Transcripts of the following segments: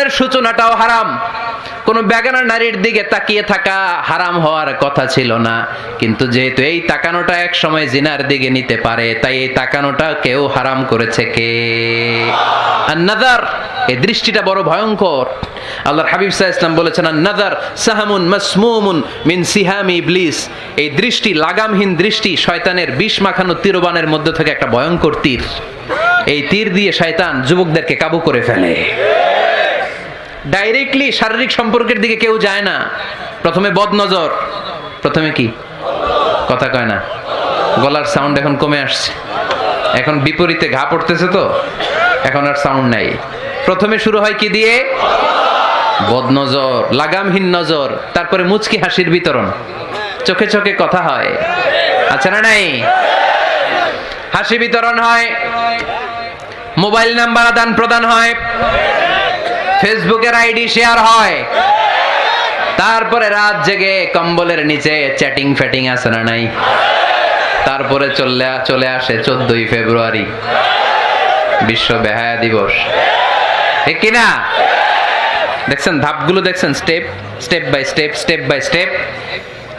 এর সূচনাটাও হারাম। কোন বেগানা নারীর দিকে তাকিয়ে থাকা হারাম হওয়ার কথা ছিল না, কিন্তু যেহেতু এই তাকানোটা এক সময় জিনার দিকে নিতে পারে, তাই এই তাকানোটা কেউ হারাম করেছে কে? আন-নাযার, এই দৃষ্টিটা বড় ভয়ঙ্কর। আল্লাহর হাবিব সাল্লাল্লাহু আলাইহি ওয়াসাল্লাম বলেছেন, আন-নাযার সাহামুন মাসমুমুন মিন সিহামি ইবলিস। এই দৃষ্টি, লাগামহীন দৃষ্টি, শয়তানের বিষ মাখানো তীরবানের মধ্যে থেকে একটা ভয়ঙ্কর তীর। এই তীর দিয়ে শয়তান যুবকদেরকে কাবু করে ফেলে। ডাইরেক্টলি শারীরিক সম্পর্কের দিকে কেউ যায় না, প্রথমে বদনজর। প্রথমে কি কথা কয় না, গলার সাউন্ড এখন কমে আসছে, এখন বিপরীতে ঘা পড়তেছে, তো এখন আর সাউন্ড নাই। প্রথমে শুরু হয় কি দিয়ে? বদনজর, লাগামহীন নজর। তারপরে মুচকি হাসির বিতরণ, চোখে চোখে কথা হয়, আচ্ছা না নাই? হাসি বিতরণ হয়, মোবাইল নাম্বার আদান প্রদান হয়, ফেসবুকের আইডি শেয়ার হয়, তারপরে রাত জেগে কম্বলের নিচে চ্যাটিং ফ্যাটিং আছে না নাই? তারপরে চলে আসে 14ই ফেব্রুয়ারি, বিশ্ব বেহায়া দিবস, ঠিক কিনা? দেখছেন ধাপগুলো, দেখছেন স্টেপ বাই স্টেপ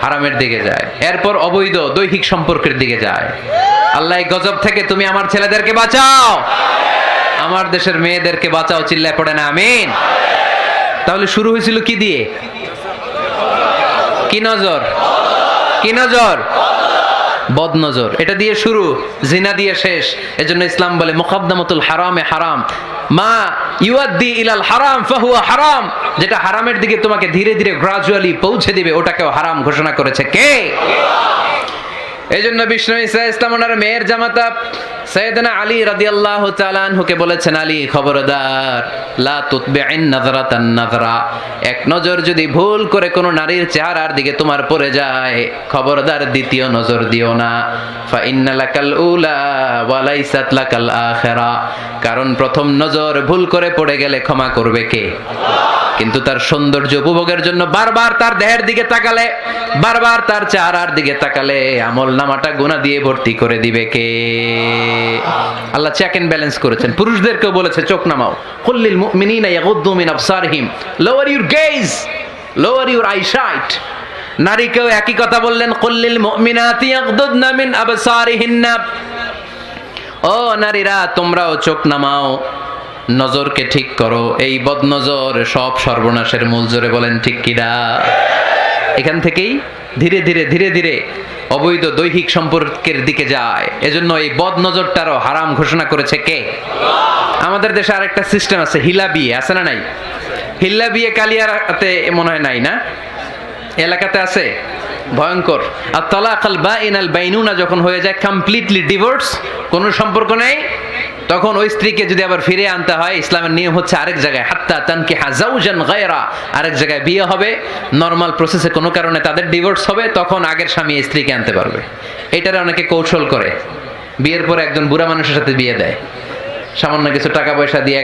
হারামের দিকে যায়। এরপর অবৈধ দৈহিক সম্পর্কের দিকে যায়। আল্লাহ গজব থেকে তুমি আমার ছেলেদেরকে বাঁচাও, আমার দেশের মেয়েদেরকে বাঁচাও, চিল্লায় পড়ে না আমিন। তাহলে শুরু হয়েছিল কি দিয়ে? কি নজর? কি নজর? বদনজর। এটা দিয়ে শুরু, জিনা দিয়ে শেষ। এজন্য ইসলাম বলে মুকাদ্দামাতুল হারামে হারাম, মা ইউআদ্দি ইলাল হারাম ফাহুয়া হারাম। যেটা হারামের দিকে তোমাকে ধীরে ধীরে গ্রাজুয়ালি পৌঁছে দিবে, ওটাকেও হারাম ঘোষণা করেছে কে? এইজন্য বিষ্ণু ঈসা ইসলাম ওনার মেয়ের জামাতা সাইয়েদনা আলী রাদিয়াল্লাহু তাআলা আনহুকে বলেছেন, আলী খবরদার, লা তুতবি'ন নাযরাতান নাযরা। এক নজর যদি ভুল করে কোন নারীর চেহারার দিকে তোমার পড়ে যায়, খবরদার দ্বিতীয় নজর দিও না। ফা ইন্না লাকাল উলা ওয়া লাইসাত লাকাল আখিরা। কারণ প্রথম নজর ভুল করে পড়ে গেলে ক্ষমা করবে কে? কিন্তু তার সৌন্দর্য উপভোগের জন্য বারবার তার দেহের দিকে তাকালে, বারবার তার চেহারার দিকে তাকালে আমল নামাটা গুনাহ দিয়ে ভর্তি করে দিবে কে? আল্লাহ চেক এন্ড ব্যালেন্স করেছেন। পুরুষদেরকেও বলেছে চোখ নামাও, কুল্লিল মুমিনিনা ইয়াগুদ্দু মিন আবসারিহিম, lower your gaze, lower your eyesight. নারীকেও একই কথা বললেন, কুল্লিল মুমিনাতি ইয়াগুদ্দুনা মিন আবসারিহিন্না। ও নারীরা, তোমরাও চোখ নামাও, নজরকে ঠিক করো। এই বদনজর সব সর্বনাশের মূল। জোরে বলেন ঠিক কিনা? এখান থেকেই ধীরে ধীরে অবৈধ দৈহিক সম্পর্কের দিকে যায়। এজন্য এই বদনজরটারও হারাম ঘোষণা করেছে কে? আমাদের দেশে আরেকটা সিস্টেম আছে, হিলা বিয়ে, আছে না নাই? হিল্লা বিয়ে কালিয়াতে মনে হয় নাই না? এলাকাতে আছে, ভয়ঙ্কর। আর তালাকাল বাইনাল বাইনুনা যখন হয়ে যায় কমপ্লিটলি ডিভোর্স, কোনো সম্পর্ক নেই, তখন ওই স্ত্রীকে যদি আবার ফিরে আনতে হয়, ইসলামের নিয়ম হচ্ছে আরেক জায়গায় হাত্তা তানকিহা যাওজান গায়রা, আরেক জায়গায় বিয়ে হবে, নরমাল প্রসেসে কোনো কারণে তাদের ডিভোর্স হবে, তখন আগের স্বামী স্ত্রীকে আনতে পারবে। এটারে অনেকে কৌশল করে, বিয়ের পরে একজন বুড়া মানুষের সাথে বিয়ে দেয়, সামান্য কিছু টাকা পয়সা দিয়ে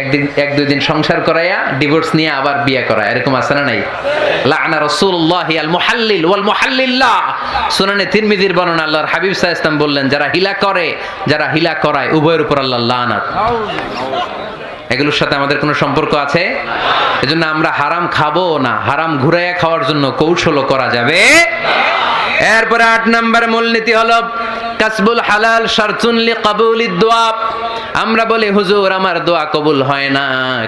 এক দুই দিন সংসার করাইয়া ডিভোর্স নিয়ে আবার বিয়ে করায়, এরকম আছে না নাই? লাআনা রাসূলুল্লাহি আল মুহাল্লিল ওয়াল মুহাল্লিল্লাহ। সুনানে তিরমিজির বর্ণনা, আল্লাহর হাবিব সাল্লাল্লাহু আলাইহি ওয়াসাল্লাম বললেন, যারা হিলা করে, যারা হিলা করায়, উভয়ের উপর আল্লাহর লানাত। এগুলোর সাথে আমাদের কোনো সম্পর্ক আছে? এজন্য আমরা হারাম খাবো না, হারাম ঘুরাইয়া খাওয়ার জন্য কৌশলও করা যাবে। এরপরে 8 নম্বর মূলনীতি হলো কাসবুল হালাল শারতুন লিকাবুলিদ দুআ। আমরা বলি, হুজুর আমার দোয়া কবুল হয় না,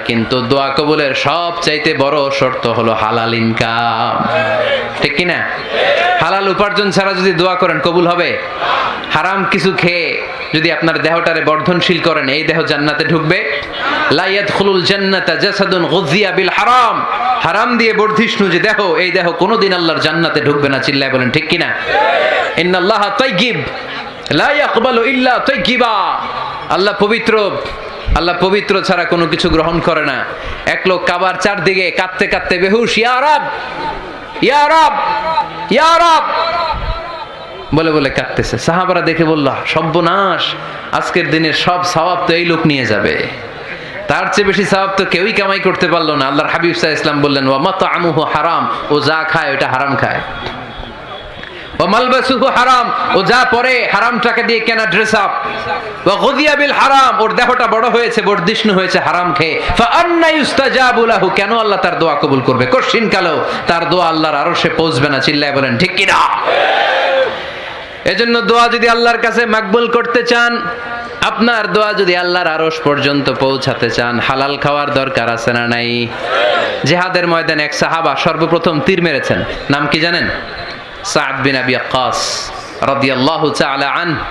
কিন্তু দোয়া কবুলের সবচাইতে বড় শর্ত হলো হালাল ইনকাম, ঠিক কি না? হালাল উপার্জন ছাড়া যদি দোয়া করেন কবুল হবে? হারাম কিছু খেয়ে যদি আপনার দেহটারে বর্ধনশীল করেন, এই দেহ জান্নাতে ঢুকবে? লা ইয়াদখুলুল জান্নাতা জাসাদুন গুযিয়া বিল হারাম। হারাম দিয়ে বর্ধিষ্ণু যে দেহ, এই দেহ কোনোদিন আল্লাহর জান্নাতে ঢুকবে না। চিল্লায় বলেন ঠিক কি না? ইন্নাল্লাহা তাইয়্যিব লা ইয়াকবালু ইল্লা তাইয়্যিবা। আল্লাহ পবিত্র, আল্লাহ পবিত্র ছাড়া কোনো কিছু গ্রহণ করে না। এক লোক কাবার চারদিকে কাঁদতে কাঁদতে বেহুশ, ইয়া রাব ইয়া রাব ইয়া রাব বলে বলে কাঁদতেছে। সাহাবারা দেখে বলল, সর্বনাশ, আজকের দিনের সব সওয়াব তো এই লোক নিয়ে যাবে, তার চেয়ে বেশি সওয়াব তো কেউই কামাই করতে পারলো না। আল্লাহর হাবিব সাল্লাল্লাহু আলাইহি ওয়াসাল্লাম বললেন, ওয়া মাতআমুহু হারাম, ও যা খায় ওটা হারাম খায়। ওয়া মালবাসুহু হারাম, ও যা পরে হারামটাকে দিয়ে কেনা ড্রেস আপ। ওয়া গুযিয়া বিল হারাম, ওর দেহটা বড় হয়েছে, বর্ধিষ্ণু হয়েছে হারাম খেয়ে। ফা আন্না ইউস্তাজাবু লাহু, কেন আল্লাহ তার দোয়া কবুল করবে? কোশ্চিন কালেও তার দোয়া আল্লাহর আরশে পৌঁছবে না। চিল্লায় বলেন ঠিক কি না? এজন্য দোয়া যদি আল্লাহর কাছে মাকবুল করতে চান, আপনার দোয়া যদি আল্লাহর আরশ পর্যন্ত পৌঁছাতে চান, হালাল খাওয়ার দরকার আছে না নাই? জিহাদের ময়দানে এক সাহাবা সর্বপ্রথম তীর মেরেছেন, নাম কি জানেন? সাদ বিন আবি ওয়াক্কাস রাদিয়াল্লাহু তাআলা আনহু।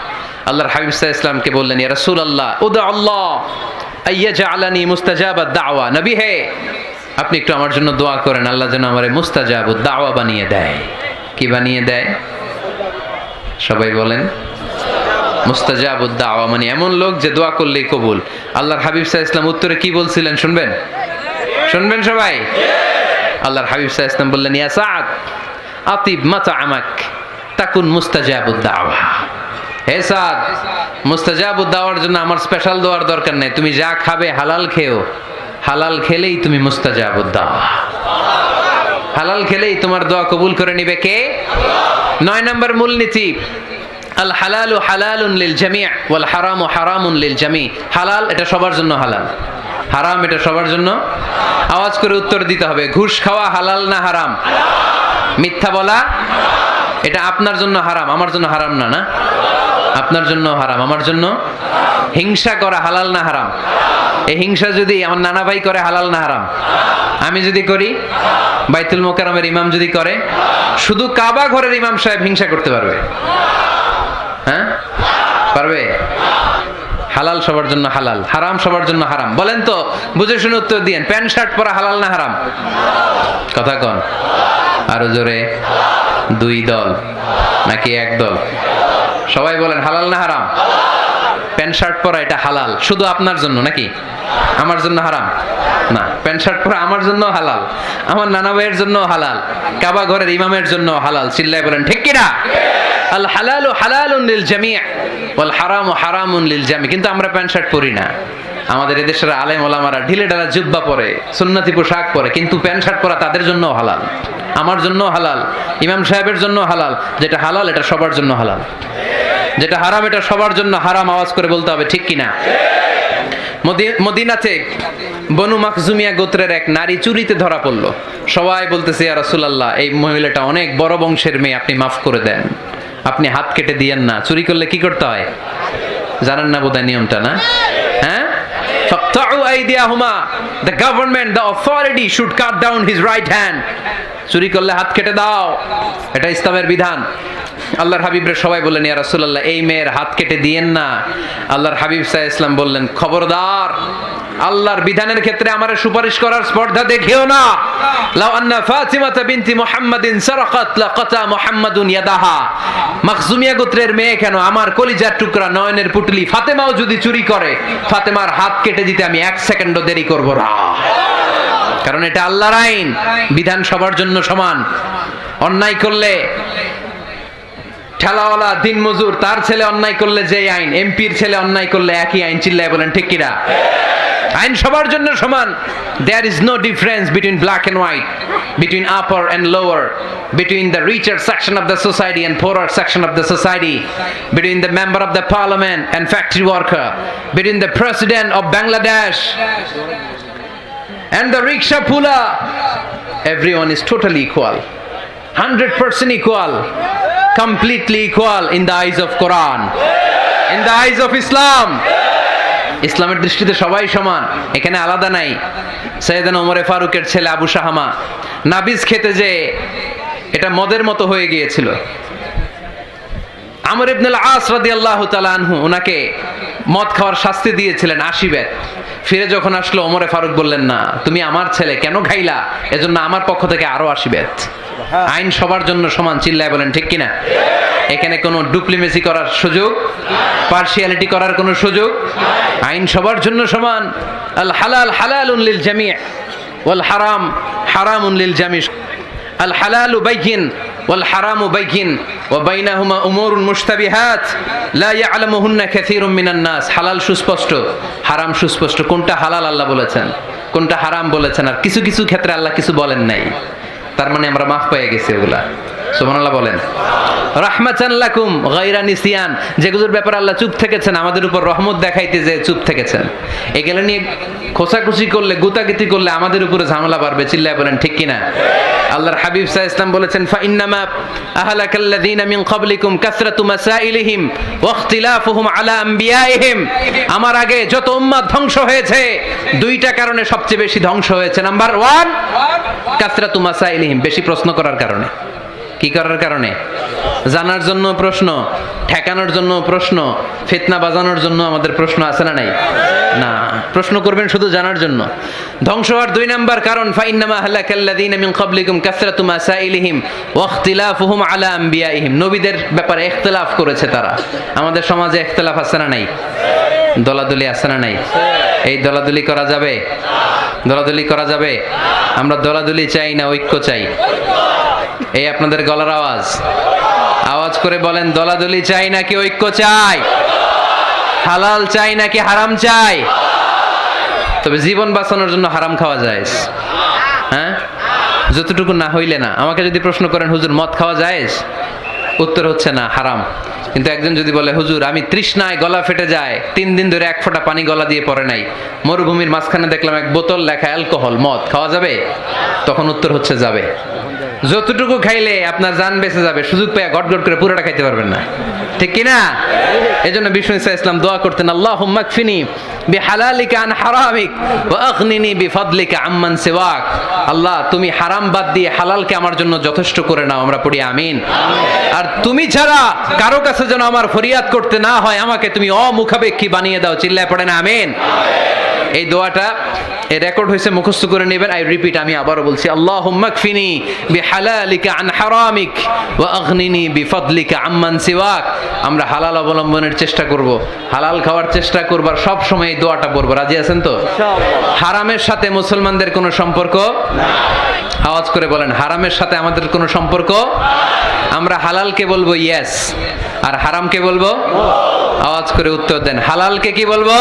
আল্লাহর হাবিব সাল্লাল্লাহু আলাইহি ওয়াসাল্লামকে বললেন, ইয়া রাসূলুল্লাহ উদু আল্লাহ আইয়াজআলানি মুস্তাজাবাদ দাওয়া। নবী হে, আপনি একটু আমার জন্য দোয়া করেন, আল্লাহ যেন আমারে মুস্তাজাবুদ দাওয়া বানিয়ে দেয়। কি বানিয়ে দেয়? সবাই বলেন মুস্তাজাবুদ দাওয়া, মানে এমন লোক যে দোয়া করলেই কবুল। আল্লাহর হাবিব সাল্লাল্লাহু আলাইহি ওয়াসাল্লাম উত্তরে কি বলছিলেন শুনবেন? শুনবেন সবাই? আল্লাহর হাবিব সাল্লাল্লাহু আলাইহি ওয়াসাল্লাম বললেন, ইয়া সাদ আতিব মাতআমাক তাকুন মুস্তাজাবুদ দাওয়া। হে সাদ, মুস্তাজাবুদ দাওয়ার জন্য আমার স্পেশাল দোয়ার দরকার নেই, তুমি যা খাবে হালাল খেও, হালাল খেলেই তুমি মুস্তাজাবুদ দাওয়া। হালাল খেলেই তোমার দোয়া কবুল করে নিবে কে? 9 নম্বর মূলনীতি, আল হালালু হালালুন লিল জামি' ওয়াল হারামু হারামুন লিল জামি'। হালাল এটা সবার জন্য হালাল, হারাম এটা সবার জন্য। আওয়াজ করে উত্তর দিতে হবে, ঘুষ খাওয়া হালাল না হারাম? মিথ্যা বলা এটা আপনার জন্য হারাম, আমার জন্য হারাম না? না, আপনার জন্য হারাম, আমার জন্য। হিংসা করা হালাল না হারাম? এই হিংসা যদি আমার নানা ভাই করে হালাল না হারাম? আমি যদি করি, বাইতুল মোকাররমের ইমাম যদি করে, শুধু কাবা ঘরের ইমাম সাহেব হিংসা করতে পারবে? হ্যাঁ পারবে? হালাল সবার জন্য হালাল, হারাম সবার জন্য হারাম। বলেন তো, বুঝে শুনে উত্তর দিয়েন, প্যান্ট শার্ট পরা হালাল না হারাম? কথা কন আরো জোরে। 2 দল নাকি 1 দল? সবাই বলেন হালাল না হারাম? প্যান্ট শার্ট পরা এটা হালাল শুধু আপনার জন্য নাকি আমার জন্য হারাম? না, প্যান্ট শার্ট পরা আমার জন্য হালাল, আমার নানা ভাইয়ের জন্য হালাল, কাবা ঘরের ইমামের জন্য হালাল। চিল্লায় বলেন ঠিক কি না? আল হালালু হালালুন লিল জামি' ওয়াল হারামু হারামুন লিল জামি'। কিন্তু আমরা প্যান্ট শার্ট পরি না। আমাদের এদেশের আলেম ওলামারা ঢিলে ঢালা জুব্বা পরে, সুন্নতি পোশাক পরে, কিন্তু প্যান্ট শার্ট পরা তাদের জন্য হালাল, আমার জন্য হালাল, ইমাম সাহেবের জন্য হালাল। যেটা হালাল এটা সবার জন্য হালাল, যেটা হারাম এটা সবার জন্য হারাম। আওয়াজ করে বলতে হবে ঠিক কিনা? মদিনাতে বনু মাখজুমিয়া গোত্রের এক নারী চুরিতে ধরা পড়লো। সবাই বলতেছে, ইয়া রাসূলুল্লাহ, এই মহিলাটা অনেক বড় বংশের মেয়ে, আপনি মাফ করে দেন, আপনি হাত কেটে দিয়েন না। চুরি করলে কি করতে হয় জানেন না বোধহয় নিয়মটা? না, হ্যাঁ, ফাকতাউ আইদিয়াহুমা, the government, the authority should cut down his right hand. চুরি করলে হাত কেটে দাও, এটা ইসলামের বিধান। আল্লাহর হাবিবরে সবাই বললেন, ইয়া রাসূলুল্লাহ, এই মেয়ের হাত কেটে দিয়েন না। আল্লাহর হাবিব সাল্লাল্লাহু আলাইহি ওয়াসাল্লাম বললেন, খবরদার, আল্লাহর বিধানের ক্ষেত্রে আমারে সুপারিশ করার স্পর্ধা দেখিও না। লাউ আন্না ফাতিমাতা বিনতি মুহাম্মাদিন সারাকাত লাকাতা মুহাম্মাদুন ইয়াদাহা। মাখজুমিয়া গোত্রের মেয়ে কেন, আমার কলিজার টুকরা নয়নের পুটলি ফাতেমাও যদি চুরি করে, ফাতেমার হাত কেটে দিতে আমি 1 সেকেন্ডও দেরি করব না, কারণ এটা আল্লাহর আইন, বিধান সবার জন্য সমান। অন্যায় করলে ঠেলাওয়ালা দিন মজুর তার ছেলে অন্যায় করলে যে আইন, এমপির ছেলে অন্যায় করলে একই আইন। চিল্লায় বলেন ঠিক কিনা? আইন সবার জন্য সমান। There is no difference between black and white, between upper and lower, between the richer section of the society and poorer section of the society, between the member of the parliament and factory worker, between the president of Bangladesh and the rickshaw puller. Everyone is totally equal, 100% equal, completely equal in the eyes of Quran, in the eyes of Islam. ইসলামের দৃষ্টিতে সবাই সমান, এখানে আলাদা নাই। সাইয়েদনা ওমর ফারুকের ছেলে আবু শাহামা নাবিজ খেতে যে এটা মদের মতো হয়ে গিয়েছিল। আমর ইবনে আল-আস রাদিয়াল্লাহু তাআলা আনহু ওনাকে মদ খাওয়ার শাস্তি দিয়েছিলেন 80 বেত। ফিরে যখন আসলো, ওমরে ফারুক বললেন, না, তুমি আমার ছেলে কেন খাইলা, এজন্য আমার পক্ষ থেকে আরো 80 বেত। আইন সবার জন্য সমান। চিল্লায় বলেন ঠিক কিনা? এখানে কোনো ডুপ্লিমেসি করার সুযোগ, পার্সিয়ালিটি করার কোনো সুযোগ, আইন সবার জন্য সমান। আল হালাল হালালুন লিল জামি' ওয়াল হারাম হারামুন লিল জামি'। আল হালালু বাইয়িন ওয়াল হারামু বাইয়িন ওয়া বাইনাহুমা উমুরুন মুশতাবিহাত লা ইয়ালামুহুন্না কাসীরুম মিনান নাস। হালাল সুস্পষ্ট, হারাম সুস্পষ্ট। কোনটা হালাল আল্লাহ বলেছেন, কোনটা হারাম বলেছেন, আর কিছু কিছু ক্ষেত্রে আল্লাহ কিছু বলেন নাই। তার মানে আমরা মাফ পেয়ে গেছি ওগুলা। সুবহানাল্লাহ বলেন। রাহমাতান লাকুম গায়রা নিসিয়ান, যেগুলোর ব্যাপারে আল্লাহ চুপ থেকেছেন, আমাদের উপর রহমত দেখাইতে যে চুপ থেকেছেন। এগুলো নিয়ে খোসাখুশি করলে, গুতাগুতি করলে আমাদের উপরে ঝামেলা বাড়বে। চিল্লায় বলেন ঠিক কিনা? আল্লাহর হাবিব সাল্লাল্লাহু আলাইহি ওয়াসাল্লাম বলেছেন, ফাইন্নামা আহলাকাল্লাযীনা মিন ক্বাবলিকুম কাসরাতু মাসাইলিহিম ওয়া ইখতিলাফুহুম আলা আম্বিয়াইহিম। আমার আগে যত উম্মাত ধ্বংস হয়েছে, দুইটা কারণে সবচেয়ে বেশি ধ্বংস হয়েছে। নাম্বার 1 কাসরাতু মাসাইলিহিম, বেশি প্রশ্ন করার কারণে। কি করার কারণে? জানার জন্য প্রশ্ন, ঠেকানোর জন্য প্রশ্ন, ফিতনা বাজানোর জন্য আমাদের প্রশ্ন আছে না নাই? না, প্রশ্ন করবেন শুধু জানার জন্য। ধ্বংস হওয়ার 2 নাম্বার কারণ, ফাইন্নামা হালাকাল্লাযীনা মিন ক্বাবলিকুম কাসরাতু মাসাইলিহিম ওয়া ইখতিলাফুহুম আলা আম্বিয়াইহিম। নবীদের ব্যাপারে ইখতিলাফ করেছে তারা। আমাদের সমাজে ইখতিলাফ আছে না নাই? দলাদলি আছে না নাই? এই দলাদলি করা যাবে? দলাদলি করা যাবে? আমরা দলাদলি চাই না ঐক্য চাই? এই আপনাদের গলার আওয়াজ, আওয়াজ করে বলেন, দলাদলি চাই নাকি ঐক্য চাই? হালাল চাই নাকি হারাম চাই? তবে জীবন বাঁচানোর জন্য হারাম খাওয়া যায়, হ্যাঁ, যতটুকু না হইলে না। আমাকে যদি প্রশ্ন করেন, হুজুর মদ খাওয়া যায়? উত্তর হচ্ছে না, হারাম। কিন্তু একজন যদি বলে, হুজুর আমি তৃষ্ণায় গলা ফেটে যায়, 3 দিন ধরে 1 ফোঁটা পানি গলা দিয়ে পড়ে নাই, মরুভূমির মাঝখানে দেখলাম 1 বোতল লেখা অ্যালকোহল, মদ খাওয়া যাবে? তখন উত্তর হচ্ছে যাবে। যতটুকু খাইলে আপনার জান বেঁচে যাবে, সুযোগ পেয়ে গট গট করে পুরোটা খাইতে পারবেন না, ঠিক কিনা? এজন্য বিষ্ণু ঈসা ইসলাম দোয়া করতেন, আল্লাহুম্মা কফিনি বিহালালিকা আন হারামিক ওয়া আগনিনি বিফাদলিকা আম্মান সিওয়াক। আল্লাহ, তুমি হারাম বাদ দিয়ে হালালকে আমার জন্য যথেষ্ট করে নাও। আমরা পড়ি আমিন। আর তুমি ছাড়া কারো কাছে যেন আমার ফরিয়াদ করতে না হয়, আমাকে তুমি অমুখাপেক্ষী বানিয়ে দাও। চিল্লায় পড়েন আমিন। এই দোয়াটা এই রেকর্ড হয়েছে, মুখস্থ করে নেবেন। আই রিপিট, আমি আবারও বলছি, আল্লাহুম্মা কফিনি বিহালালিকা আন হারামিক ওয়া আগনিনি বিফাদলিকা আম্মান সিওয়াক। আমরা হালাল অবলম্বনের চেষ্টা করব, হালাল খাওয়ার চেষ্টা করব, আর সব সময় এই দোয়াটা পড়ব। রাজি আছেন তো? হারামের সাথে মুসলমানদের কোনো সম্পর্ক না। আওয়াজ করে বলেন, হারামের সাথে আমাদের কোনো সম্পর্ক। আমরা হালালকে বলবো ইয়েস, আর হারামকে বলবো। আওয়াজ করে উত্তর দেন, হালালকে কি বলবো?